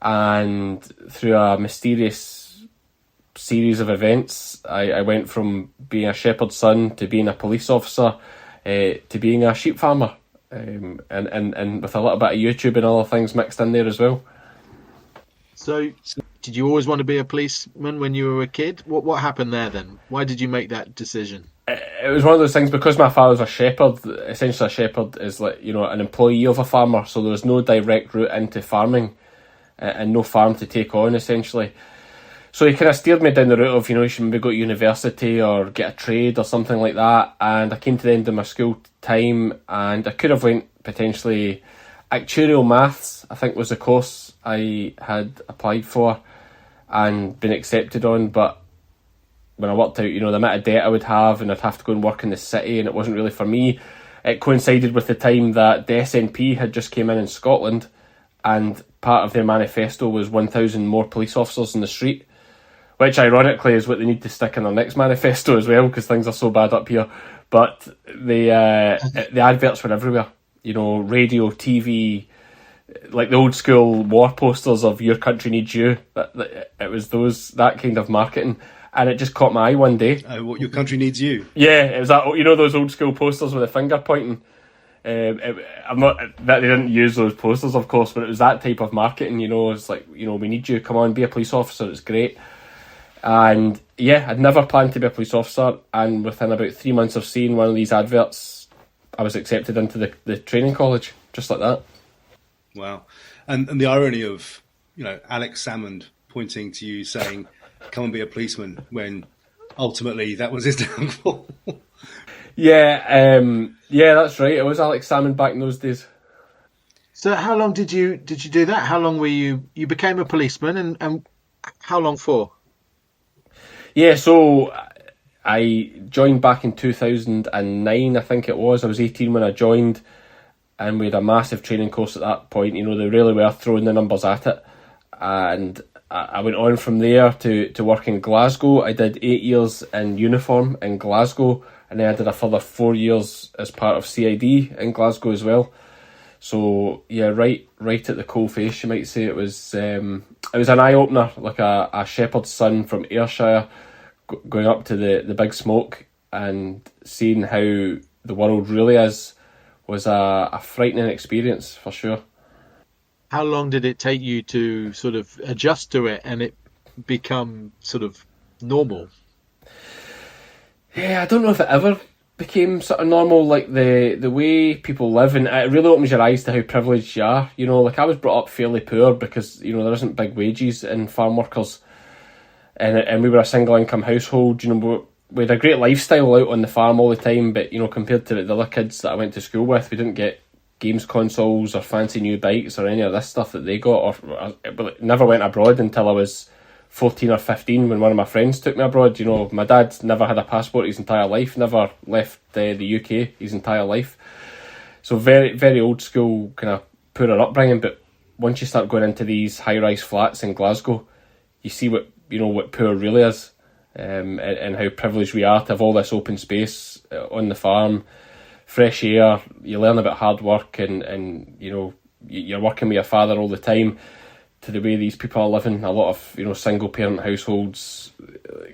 and through a mysterious series of events, I went from being a shepherd's son to being a police officer to being a sheep farmer, and with a little bit of YouTube and other things mixed in there as well. So did you always want to be a policeman when you were a kid? What happened there then? Why did you make that decision? It was one of those things, because my father's a shepherd. Essentially, a shepherd is like, an employee of a farmer, so there's no direct route into farming, and no farm to take on, essentially. So he kind of steered me down the route of, you should maybe go to university or get a trade or something like that. And I came to the end of my school time, and I could have went potentially actuarial maths, I think was the course I had applied for and been accepted on. But when I worked out, the amount of debt I would have, and I'd have to go and work in the city, and it wasn't really for me. It coincided with the time that the SNP had just came in Scotland, and part of their manifesto was 1,000 more police officers in the street, which ironically is what they need to stick in their next manifesto as well, because things are so bad up here. But the adverts were everywhere, radio, TV, like the old school war posters of "Your country needs you." It was that kind of marketing, and it just caught my eye one day. What, your country needs you? Yeah, it was that. Those old school posters with the finger pointing. I'm not that they didn't use those posters, of course, but it was that type of marketing. It's like, we need you. Come on, be a police officer. It's great. And yeah, I'd never planned to be a police officer, and within about 3 months of seeing one of these adverts, I was accepted into the training college, just like that. Wow. And the irony of, Alex Salmond pointing to you saying, come and be a policeman, when ultimately that was his downfall. Yeah, that's right. It was Alex Salmond back in those days. So how long did you do that? How long were you became a policeman, and how long for? Yeah, so I joined back in 2009, I think it was. I was 18 when I joined, and we had a massive training course at that point. They really were throwing the numbers at it. And I went on from there to work in Glasgow. I did 8 years in uniform in Glasgow, and then I did a further 4 years as part of CID in Glasgow as well. So yeah, right at the coalface, you might say. It was an eye opener, like a shepherd's son from Ayrshire going up to the big smoke and seeing how the world really is was a frightening experience for sure. How long did it take you to sort of adjust to it and it become sort of normal? Yeah, I don't know if it ever became sort of normal, like the way people live, and it really opens your eyes to how privileged you are. Like I was brought up fairly poor because there isn't big wages in farm workers, and we were a single income household. We had a great lifestyle out on the farm all the time, but compared to the other kids that I went to school with, we didn't get games consoles or fancy new bikes or any of this stuff that they got, or never went abroad until I was 14 or 15 when one of my friends took me abroad. My dad never had a passport his entire life, never left the UK his entire life. So very, very old school, kind of poorer upbringing. But once you start going into these high-rise flats in Glasgow, you see what poor really is, and how privileged we are to have all this open space on the farm, fresh air. You learn about hard work, and you're working with your father all the time. To the way these people are living, a lot of single parent households,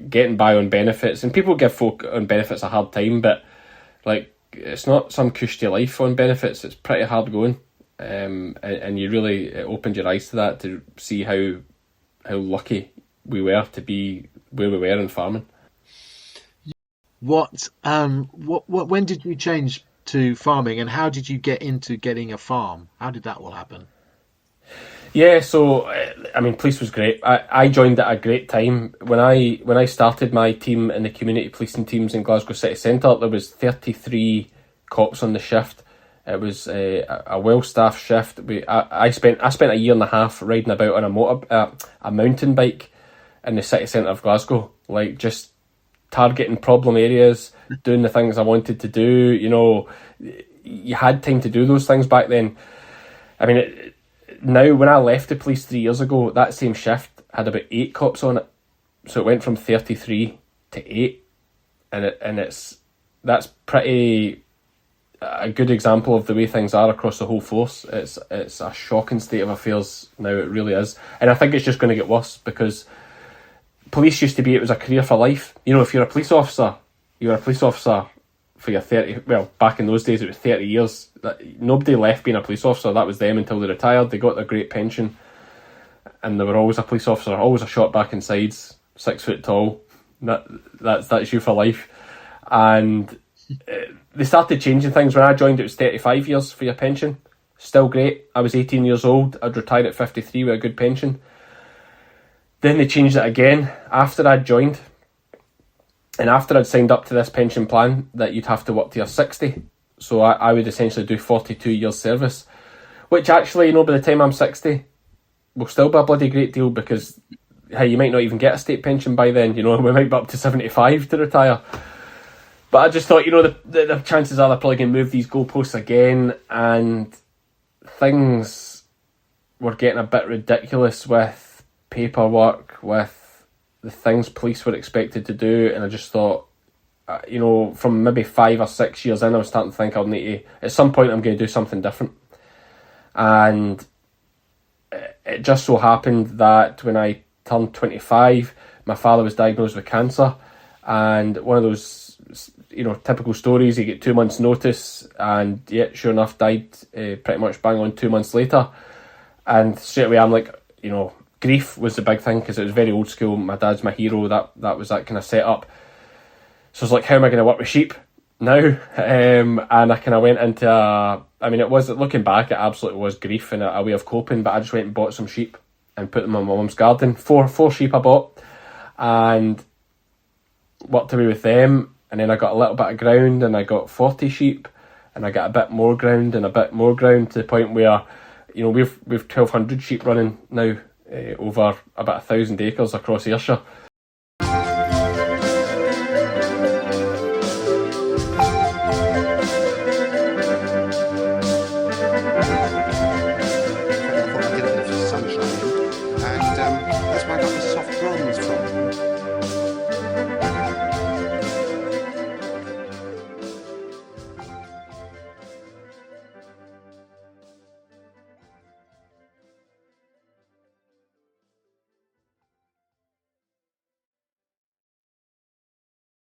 getting by on benefits, and people give folk on benefits a hard time, but like it's not some cushy life on benefits. It's pretty hard going, and you really, it opened your eyes to that, to see how lucky we were to be where we were in farming. When did you change to farming, and how did you get into getting a farm? How did that all happen? Yeah, so police was great. I joined at a great time. When I started my team in the community policing teams in Glasgow City Centre, there was 33 cops on the shift. It was a well-staffed shift. I spent a year and a half riding about on a mountain bike in the city centre of Glasgow, like just targeting problem areas, doing the things I wanted to do. You had time to do those things back then. Now, when I left the police 3 years ago, that same shift had about 8 cops on it. So it went from 33 to 8. And that's pretty a good example of the way things are across the whole force. It's a shocking state of affairs now, it really is. And I think it's just going to get worse, because police used to be, it was a career for life. You know, if you're a police officer, you're a police officer for your 30, well, back in those days it was 30 years. Nobody left being a police officer, that was them until they retired. They got their great pension, and they were always a police officer, always a shot back and sides, 6 foot tall. That's you for life. And they started changing things. When I joined, it was 35 years for your pension. Still great. I was 18 years old. I'd retired at 53 with a good pension. Then they changed it again after I'd joined. And after I'd signed up to this pension plan, that you'd have to work to your 60. So I would essentially do 42 years service. Which actually, you know, by the time I'm 60, will still be a bloody great deal, because, hey, you might not even get a state pension by then. You know, we might be up to 75 to retire. But I just thought, you know, the chances are they're probably going to move these goalposts again, and things were getting a bit ridiculous with paperwork, with the things police were expected to do, and I just thought, you know, from maybe 5 or 6 years in, I was starting to think I'll need to, at some point I'm going to do something different. And it just so happened that when I turned 25, my father was diagnosed with cancer, and one of those, you know, typical stories, you get 2 months notice, and yeah, sure enough, died pretty much bang on 2 months later. And straight away I'm like, you know, grief was the big thing, because it was very old school. My dad's my hero, that was that kind of setup. So I was like, how am I going to work with sheep now? And I kind of went into I mean, it was, looking back, it absolutely was grief and a way of coping, but I just went and bought some sheep and put them in my mum's garden. Four sheep I bought, and worked away with them. And then I got a little bit of ground, and I got 40 sheep, and I got a bit more ground and a bit more ground, to the point where, you know, we've 1,200 sheep running now over about 1,000 acres across Ayrshire.